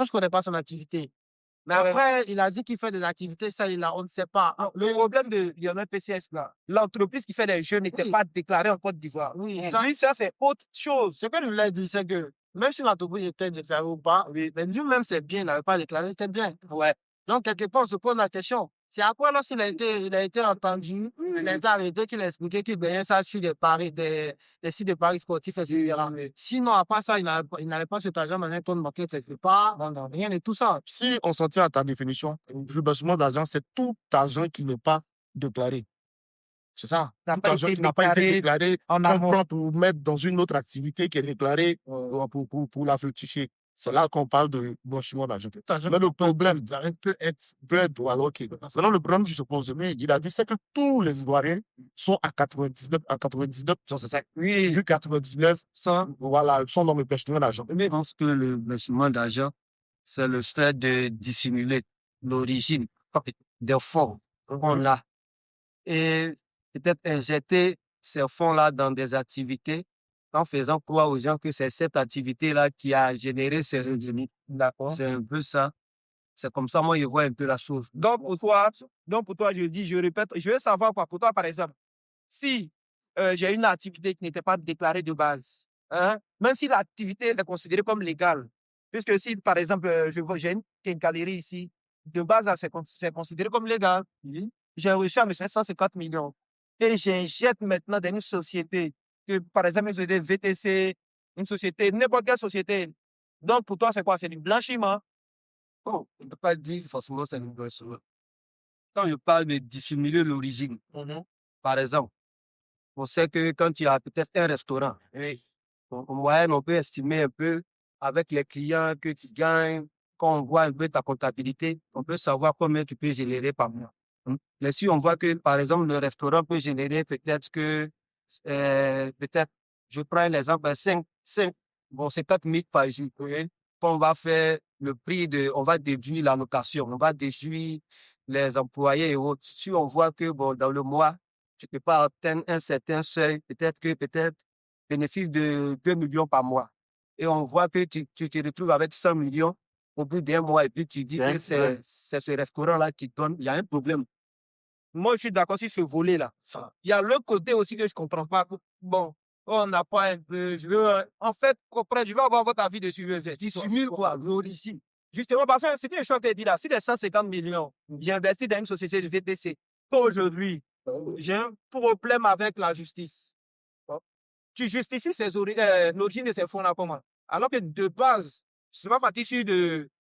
Moi, je connais pas son activité. Mais après, il a dit qu'il fait des activités, ça, on ne sait pas. Le problème de Lionel PCS, là, l'entreprise qui fait les jeux n'était pas déclarée en Côte d'Ivoire. Oui, ça c'est autre chose. Ce que je voulais dire, c'est que même si l'entreprise était déclarée ou pas, mais lui-même, c'est bien, il n'avait pas déclaré, c'était bien. Ouais. Donc, quelque part, on se pose la question. C'est après, lorsqu'il a été entendu, il a été arrêté, qu'il a expliqué qu'il gagnait ça sur des sites de paris sportifs, etc. Sinon, à part ça, il n'avait pas cet argent dans un compte bancaire quelque part, rien de tout ça. Si on s'en tient à ta définition, le blanchiment d'argent, c'est tout argent qui n'est pas déclaré. C'est ça. Tout argent qui n'a pas été déclaré, on prend pour mettre dans une autre activité qui est déclarée pour la fructifier. C'est là qu'on parle de blanchiment d'argent. Mais le problème peut être, voilà, ok. Maintenant, le problème qui se pose, il a dit, c'est que tous les Ivoiriens sont à 99, c'est ça. Oui, 99, voilà, sont dans le blanchiment d'argent. Je pense que le blanchiment d'argent, c'est le fait de dissimuler l'origine des fonds qu'on a et peut-être injecter ces fonds-là dans des activités en faisant croire aux gens que c'est cette activité-là qui a généré ces revenus. D'accord. C'est un peu ça. C'est comme ça, moi, je vois un peu la chose. Donc, pour toi, je répète, je veux savoir quoi. Pour toi, par exemple, si j'ai une activité qui n'était pas déclarée de base, hein, même si l'activité est considérée comme légale, puisque si, par exemple, j'ai une galerie ici, de base, c'est considéré comme légal. J'ai reçu à mes 150 millions. Et j'injecte maintenant dans une société, par exemple, une société VTC, une société, n'importe quelle société. Donc, pour toi, c'est quoi? C'est du blanchiment. Bon, on ne peut pas dire forcément c'est du blanchiment. Quand je parle de dissimuler l'origine, par exemple, on sait que quand tu as peut-être un restaurant, en moyenne, on peut estimer un peu avec les clients que tu gagnes, quand on voit un peu ta comptabilité, on peut savoir combien tu peux générer par mois. Mais si on voit que, par exemple, le restaurant peut générer peut-être, je prends l'exemple, 50 000 par jour. Quand on va faire le prix on va déduire la location, on va déduire les employés et autres. Si on voit que, dans le mois, tu ne peux pas atteindre un certain seuil, peut-être bénéfice de 2 millions par mois. Et on voit que tu te retrouves avec 100 millions au bout d'un mois et puis tu dis que c'est ce restaurant-là qui donne, il y a un problème. Moi, je suis d'accord sur ce volet-là. Il y a l'autre côté aussi que je ne comprends pas. Bon, on n'a pas un peu. En fait, je veux avoir votre avis dessus. Dissimule quoi? L'origine. Justement, parce que c'est que je suis en train de dire là, si les 150 millions, j'ai investi dans une société de VTC, aujourd'hui, j'ai un problème avec la justice. Tu justifies l'origine de ces fonds-là comment? Alors que de base, ce n'est pas parti sur